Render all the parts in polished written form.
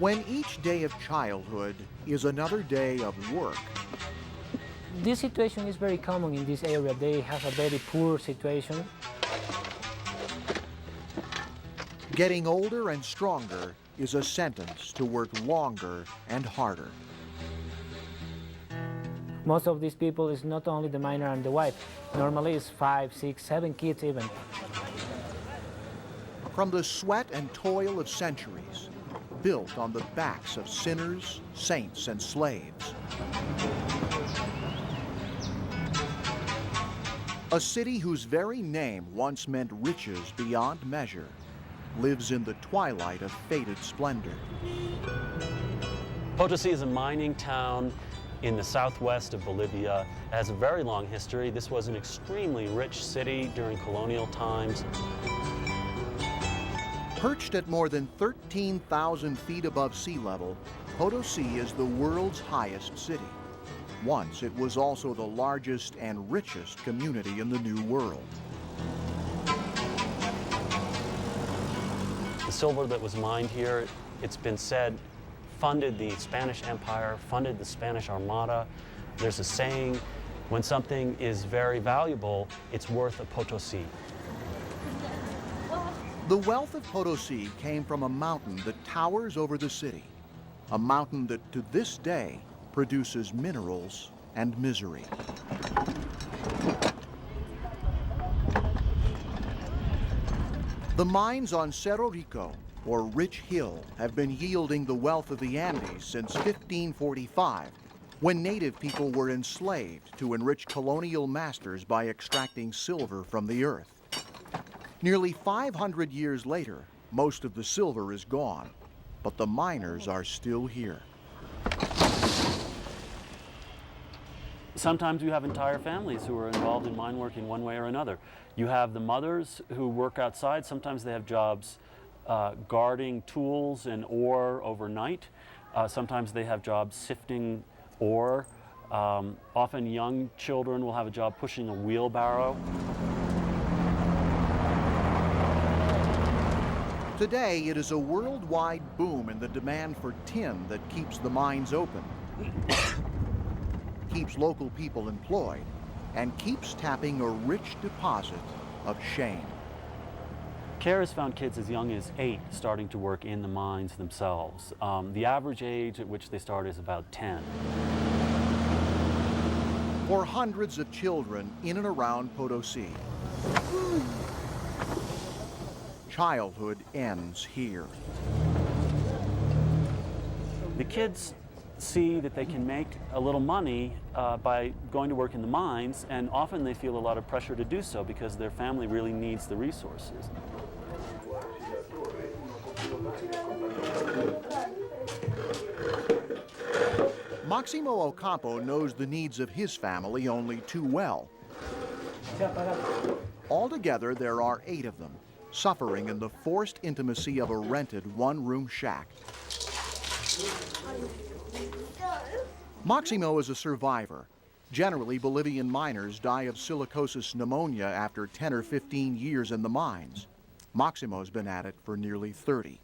When each day of childhood is another day of work, this situation is very common in this area. They have a very poor situation. getting older and stronger is a sentence to work longer and harder. Most of these people is not only the miner and the wife. Normally it's 5, 6, 7 kids even. From the sweat and toil of centuries, built on the backs of sinners, saints, and slaves. A city whose very name once meant riches beyond measure lives in the twilight of faded splendor. Potosi is a mining town in the southwest of Bolivia. It has a very long history. This was an extremely rich city during colonial times. Perched at more than 13,000 feet above sea level, Potosi is the world's highest city. Once it was also the largest and richest community in the New World. The silver that was mined here, it's been said, funded the Spanish Empire, funded the Spanish Armada. There's a saying, when something is very valuable, it's worth a Potosi. The wealth of Potosi came from a mountain that towers over the city, a mountain that to this day produces minerals and misery. The mines on Cerro Rico, or Rich Hill, have been yielding the wealth of the Andes since 1545, when native people were enslaved to enrich colonial masters by extracting silver from the earth. Nearly 500 years later, most of the silver is gone, but the miners are still here. Sometimes you have entire families who are involved in mine work in one way or another. You have the mothers who work outside. Sometimes they have jobs guarding tools and ore overnight. Sometimes they have jobs sifting ore. Often young children will have a job pushing a wheelbarrow. Today, it is a worldwide boom in the demand for tin that keeps the mines open, keeps local people employed, and keeps tapping a rich deposit of shame. CARE has found kids as young as 8 starting to work in the mines themselves. The average age at which they start is about 10. For hundreds of children in and around Potosi, childhood ends here. The kids see that they can make a little money by going to work in the mines, and often they feel a lot of pressure to do so because their family really needs the resources. Maximo Ocampo knows the needs of his family only too well. Altogether, there are 8 of them, suffering in the forced intimacy of a rented one-room shack. Maximo is a survivor. Generally, Bolivian miners die of silicosis pneumonia after 10 or 15 years in the mines. Maximo's been at it for nearly 30.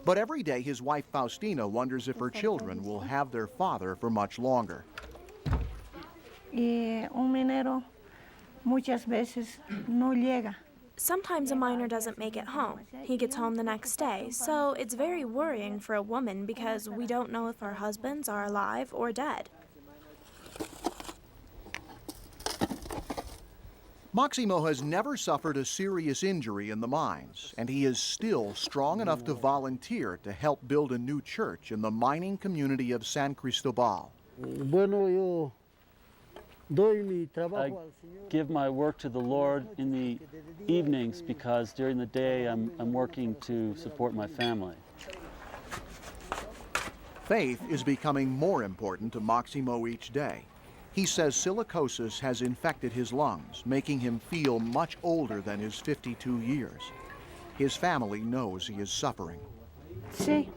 But every day, his wife Faustina wonders if her children will have their father for much longer. Un minero muchas veces no llega. Sometimes a miner doesn't make it home. He gets home the next day, so it's very worrying for a woman because we don't know if our husbands are alive or dead. Maximo has never suffered a serious injury in the mines, and he is still strong enough to volunteer to help build a new church in the mining community of San Cristobal. I give my work to the Lord in the evenings because during the day I'm working to support my family. Faith is becoming more important to Maximo each day. He says silicosis has infected his lungs, making him feel much older than his 52 years. His family knows he is suffering. Sí,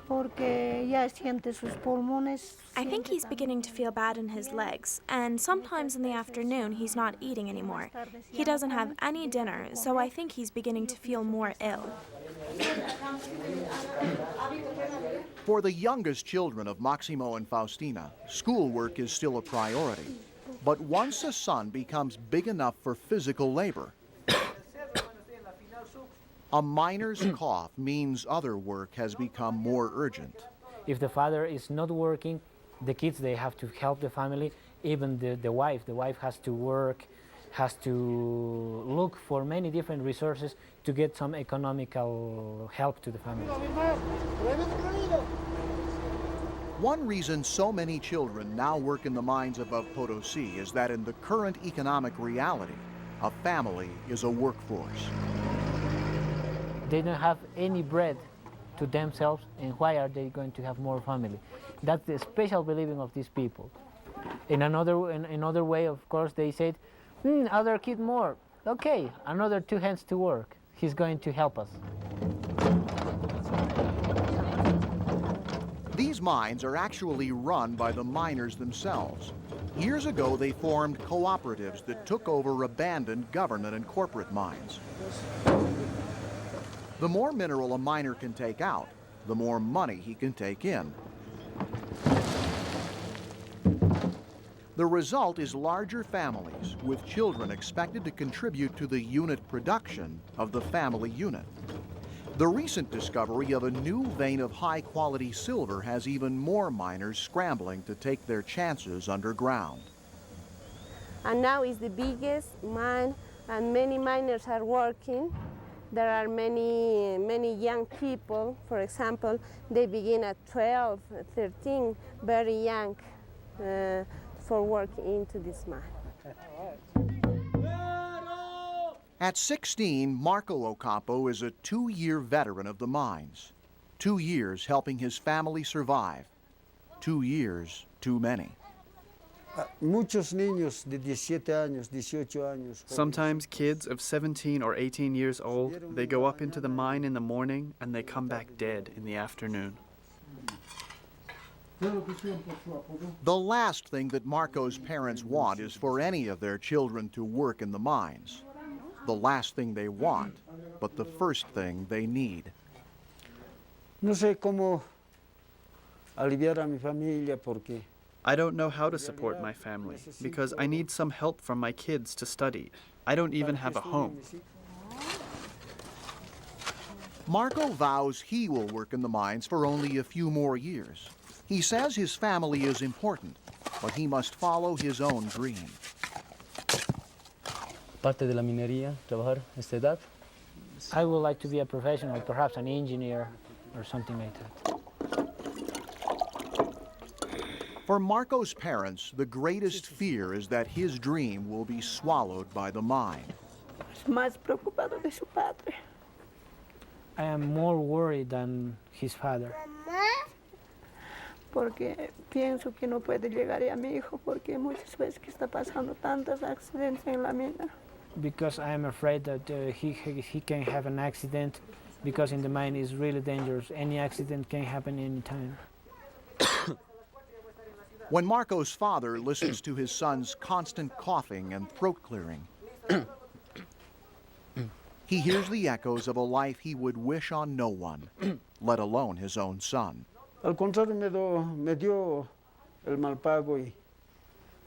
porque ya siente sus pulmones. I think he's beginning to feel bad in his legs, and sometimes in the afternoon he's not eating anymore. He doesn't have any dinner, so I think he's beginning to feel more ill. For the youngest children of Maximo and Faustina, schoolwork is still a priority. But once a son becomes big enough for physical labor, a miner's cough means other work has become more urgent. If the father is not working, the kids, they have to help the family. Even the wife has to work, has to look for many different resources to get some economical help to the family. One reason so many children now work in the mines above Potosi is that in the current economic reality, a family is a workforce. They don't have any bread to themselves, and why are they going to have more family? That's the special believing of these people. In another way, of course, they said, other kid more. Okay, another 2 hands to work. He's going to help us. These mines are actually run by the miners themselves. Years ago, they formed cooperatives that took over abandoned government and corporate mines. The more mineral a miner can take out, the more money he can take in. The result is larger families, with children expected to contribute to the unit production of the family unit. The recent discovery of a new vein of high-quality silver has even more miners scrambling to take their chances underground. And now it's the biggest mine, and many miners are working. There are many young people, for example, they begin at 12, 13, very young, for work into this mine. At 16, Marco Ocampo is a 2-year veteran of the mines. 2 years helping his family survive. 2 years too many. Muchos niños de 17 años, 18 años. Sometimes kids of 17 or 18 years old, they go up into the mine in the morning and they come back dead in the afternoon. The last thing that Marco's parents want is for any of their children to work in the mines. The last thing they want, but the first thing they need. No sé cómo aliviar a mi familia porque I don't know how to support my family because I need some help from my kids to study. I don't even have a home. Marco vows he will work in the mines for only a few more years. He says his family is important, but he must follow his own dream. Parte de la minería, trabajar a esta edad. I would like to be a professional, perhaps an engineer or something like that. For Marco's parents, the greatest fear is that his dream will be swallowed by the mine. Más preocupado de su padre. I am more worried than his father. Porque pienso que no puede llegar a mi hijo porque muchas veces que está pasando tantos accidentes en la mina. Because I am afraid that he can have an accident because in the mine is really dangerous. Any accident can happen anytime. When Marco's father listens to his son's constant coughing and throat clearing, he hears the echoes of a life he would wish on no one, let alone his own son. al contrario me dio el mal pago y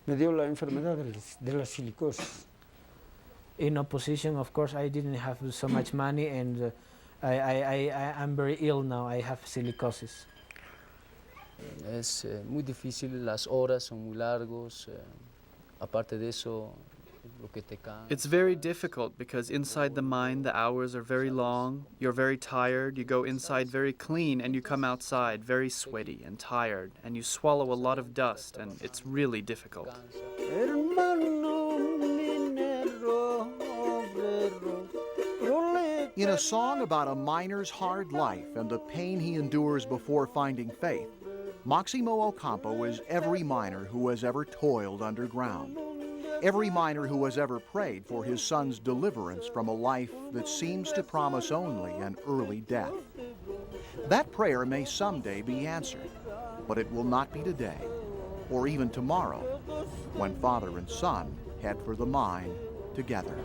me dio la enfermedad de la silicosis. In opposition, of course, I didn't have so much money, and I'm very ill now. I have silicosis. Es muy difícil, las horas son muy largos, aparte de eso, lo que te cansa. It's very difficult because inside the mine the hours are very long, you're very tired, you go inside very clean and you come outside very sweaty and tired and you swallow a lot of dust and it's really difficult. In a song about a miner's hard life and the pain he endures before finding faith, Maximo Ocampo is every miner who has ever toiled underground. Every miner who has ever prayed for his son's deliverance from a life that seems to promise only an early death. That prayer may someday be answered, but it will not be today, or even tomorrow, when father and son head for the mine together.